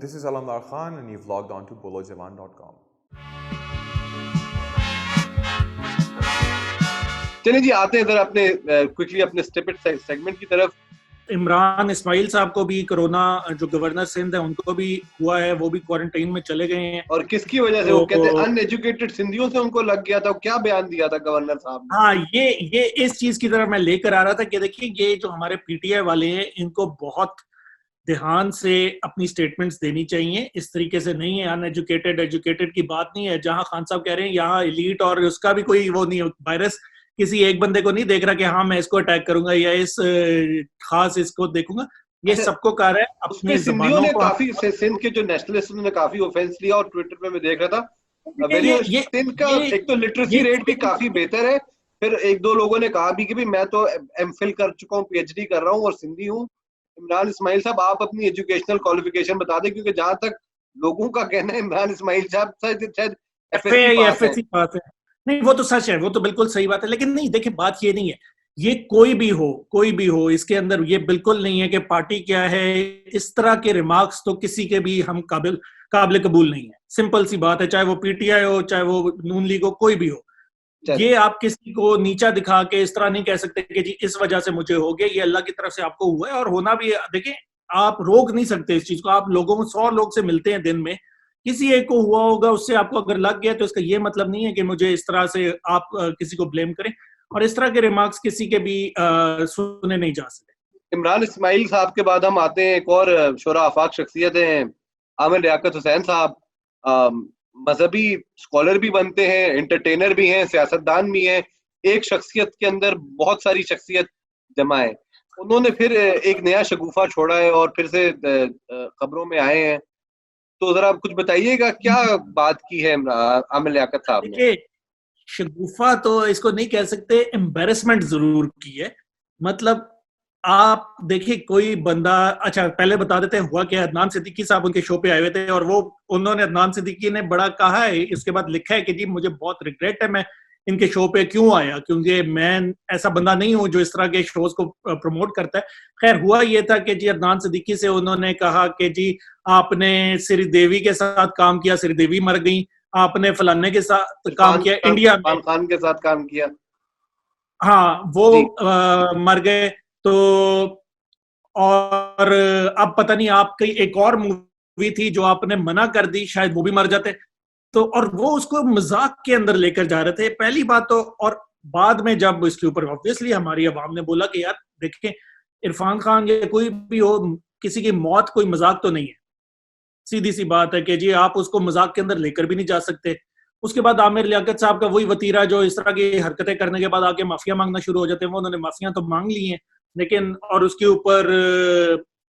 This is Alamdar Khan and you've logged on to bolojawan.com. चलिए जी, आते हैं इधर अपने क्विकली अपने स्टेपिड सेगमेंट की तरफ। इमरान इस्माइल साहब को भी कोरोना, जो गवर्नर सिंध है उनको भी हुआ है, वो भी क्वारंटाइन में चले गए हैं। और किसकी वजह से? वो कहते हैं अनएजुकेटेड सिंधियों से उनको लग गया था। क्या बयान दिया था गवर्नर साहब ने? हाँ, ये इस चीज की तरफ मैं लेकर आ रहा था कि देखिए, ये जो हमारे पीटीआई वाले हैं इनको बहुत ध्यान से अपनी स्टेटमेंट्स देनी चाहिए। इस तरीके से नहीं है, अनएजुकेटेड एजुकेटेड की बात नहीं है। जहां खान साहब कह रहे हैं यहाँ एलीट और उसका भी कोई वो नहीं, वायरस किसी एक बंदे को नहीं देख रहा कि हाँ मैं इसको अटैक करूंगा या इस खास इसको देखूंगा। ये सबको कह रहा है अपने सिंधियों ने काफी, सिंध के जो नेशनलिस्ट ने काफी ऑफेंस लिया और ट्विटर पे मैं देख रहा था सिंध का एक तो लिटरेसी रेट भी काफी बेहतर है। फिर एक दो लोगों ने कहा भी कि मैं तो एमफिल कर चुका हूँ, पीएचडी कर रहा हूँ और सिंधी हूँ। इमरान इस्माइल साहब, आप अपनी एजुकेशनल क्वालिफिकेशन बता दें, क्योंकि जहां तक लोगों का कहना है इमरान इस्माइल साहब शायद एफएससी पास है। नहीं, वो तो सच है, वो तो बिल्कुल सही बात है। लेकिन नहीं, देखिए बात ये नहीं है, ये कोई भी हो इसके अंदर ये बिल्कुल नहीं है कि पार्टी क्या है। इस तरह के रिमार्क्स तो किसी के भी हम काबिल कबूल नहीं है। सिंपल सी बात है, चाहे वो पीटीआई हो, चाहे वो नून लीग हो, कोई भी हो। ये आप किसी को नीचा दिखा के इस तरह नहीं कह सकते कि जी इस वजह से मुझे हो गया। ये अल्लाह की तरफ से आपको हुआ है और होना भी है। देखिए, आप रोक नहीं सकते इस चीज को। आप लोगों को 100 लोग से मिलते हैं दिन में, किसी एक को हुआ होगा, उससे आपको अगर लग गया तो इसका ये मतलब नहीं है कि मुझे इस तरह से आप किसी को ब्लेम करें। और इस तरह के रिमार्क्स किसी के भी सुने नहीं जा सकते। इमरान इस्माइल साहब के बाद हम आते हैं एक और शोरा आफाक शख्सियत हैं, आमिर लियाकत हुसैन साहब। मजहबी स्कॉलर भी बनते हैं, एंटरटेनर भी हैं, सियासतदान भी हैं। एक शख्सियत के अंदर बहुत सारी शख्सियत जमा है। उन्होंने फिर एक नया शगुफा छोड़ा है और फिर से खबरों में आए हैं। तो जरा कुछ बताइएगा, क्या बात की है आमिर लियाकत साहब ने? शगुफा तो इसको नहीं कह सकते, एम्बेरसमेंट जरूर की है। मतलब आप देखिए, कोई बंदा, अच्छा पहले बता देते हैं हुआ क्या। अदनान सिद्दीकी साहब उनके शो पे आए हुए थे और उन्होंने, अदनान सिद्दीकी ने बड़ा कहा है, इसके बाद लिखा है कि जी मुझे बहुत रिग्रेट है मैं इनके शो पे क्यों आया, क्योंकि मैं ऐसा बंदा नहीं हूं जो इस तरह के शोज को प्रमोट करता है। खैर, हुआ ये था कि जी अदनान सिद्दीकी से उन्होंने कहा कि जी आपने श्रीदेवी के साथ काम किया, श्रीदेवी मर गई, आपने फलाने के साथ काम किया, इंडिया में खान के साथ काम किया, हाँ वो मर गए। तो और अब पता नहीं आपकी एक और मूवी थी जो आपने मना कर दी, शायद वो भी मर जाते। तो और वो उसको मजाक के अंदर लेकर जा रहे थे, पहली बात तो। और बाद में जब इसके ऊपर ऑब्वियसली हमारी अवाम ने बोला कि यार देखें, इरफान खान या कोई भी हो, किसी की मौत कोई मजाक तो नहीं है। सीधी सी बात है कि जी आप उसको मजाक के अंदर लेकर भी नहीं जा सकते। उसके बाद आमिर लियाकत साहब का वही वतीरा, जो इस तरह की हरकतें करने के बाद आके माफिया मांगना शुरू हो जाते हैं। वो उन्होंने माफिया तो मांग ली हैं, लेकिन और उसके ऊपर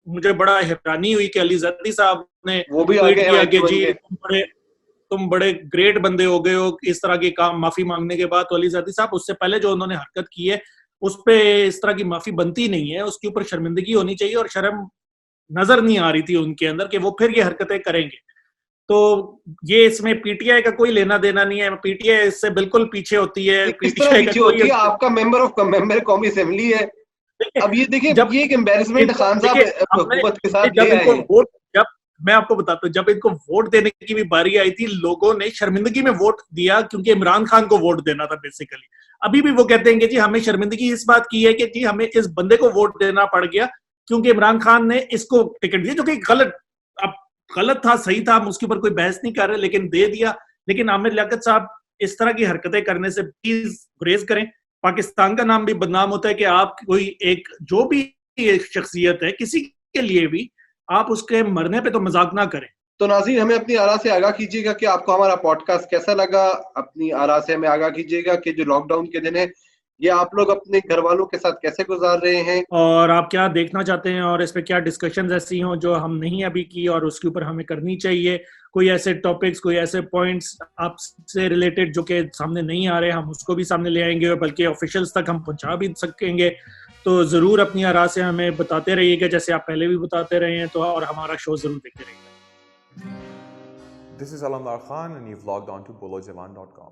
मुझे बड़ा हैरानी हुई कि अली जर्दी साहब ने वो भी ट्वीट किया कि जी तुम बड़े ग्रेट बंदे हो गए हो इस तरह के काम माफी मांगने के बाद। तो अली जर्दी साहब, उससे पहले जो उन्होंने हरकत की है उस पे इस तरह की माफी बनती नहीं है, उसके ऊपर शर्मिंदगी होनी चाहिए। और शर्म नजर नहीं आ रही थी उनके अंदर कि वो फिर ये हरकतें करेंगे। तो ये इसमें पीटीआई का कोई लेना देना नहीं है। पीटीआई इससे बिल्कुल पीछे होती है। पीटीआई का कोई, आपका मेंबर कौमी असेंबली है। अब ये देखिए, ये एक एम्बैरेसमेंट खान साहब हुकूमत के साथ ले आए हैं। जब मैं आपको बताता हूँ, जब इनको वोट देने की भी बारी आई थी, लोगों ने शर्मिंदगी में वोट दिया क्योंकि इमरान खान को वोट देना था बेसिकली। अभी भी वो कहते हैं कि जी हमें शर्मिंदगी इस बात की है कि जी हमें इस बंदे को वोट देना पड़ गया क्योंकि इमरान खान ने इसको टिकट दिया, जो कि गलत था, सही था, हम उसके ऊपर कोई बहस नहीं कर रहे, लेकिन दे दिया। लेकिन आमिर लियाकत साहब, इस तरह की हरकतें करने से प्लीज गुरेज करें। पाकिस्तान का नाम भी बदनाम होता है कि आप कोई एक जो भी एक शख्सियत है, किसी के लिए भी आप उसके मरने पे तो मजाक ना करें। तो नाज़रीन, हमें अपनी आरा से आगाह कीजिएगा कि आपको हमारा पॉडकास्ट कैसा लगा। अपनी आरा से हमें आगाह कीजिएगा कि जो लॉकडाउन के दिन है ये आप लोग अपने घर वालों के साथ कैसे गुजार रहे हैं, और आप क्या देखना चाहते हैं और इस पे क्या डिस्कशंस ऐसी हों जो हम नहीं अभी की और उसके ऊपर हमें करनी चाहिए। कोई ऐसे टॉपिक्स, कोई ऐसे पॉइंट्स आपसे रिलेटेड जो कि सामने नहीं आ रहे, हम उसको भी सामने ले आएंगे, बल्कि ऑफिशियल्स तक हम पहुंचा भी सकेंगे। तो जरूर अपनी आरा से हमें बताते रहिएगा, जैसे आप पहले भी बताते रहे हैं। तो और हमारा शो जरूर देखते रहिएगा। This is Alamdar Khan and you've logged on to bolojawan.com.